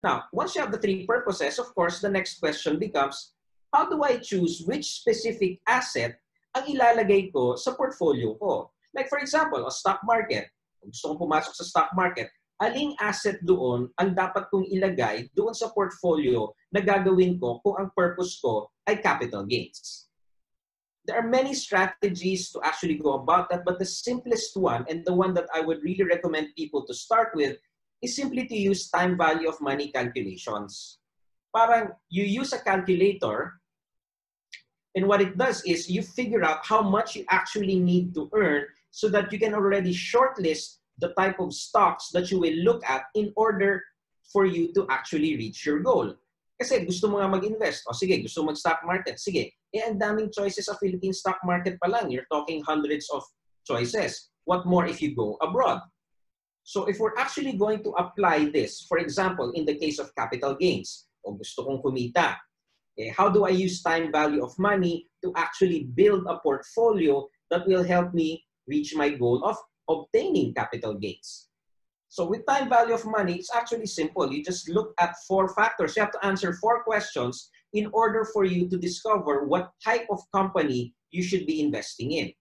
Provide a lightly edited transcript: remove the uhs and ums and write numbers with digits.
Now, once you have the three purposes, of course, the next question becomes, how do I choose which specific asset ang ilalagay ko sa portfolio ko? Like for example, a stock market. Kung gusto kong pumasok sa stock market, aling asset doon ang dapat kong ilagay doon sa portfolio na gagawin ko kung ang purpose ko ay capital gains? There are many strategies to actually go about that, but the simplest one, and the one that I would really recommend people to start with, is simply to use time value of money calculations. Parang you use a calculator, and what it does is you figure out how much you actually need to earn so that you can already shortlist the type of stocks that you will look at in order for you to actually reach your goal. Kasi gusto mo nga mag-invest. O sige, gusto mo mag-stock market. Sige, ang daming choices sa Philippine stock market pa lang. You're talking hundreds of choices. What more if you go abroad? So if we're actually going to apply this, for example, in the case of capital gains, o gusto kong kumita, how do I use time value of money to actually build a portfolio that will help me reach my goal of obtaining capital gains? So with time value of money, it's actually simple. You just look at 4 factors. You have to answer 4 questions in order for you to discover what type of company you should be investing in.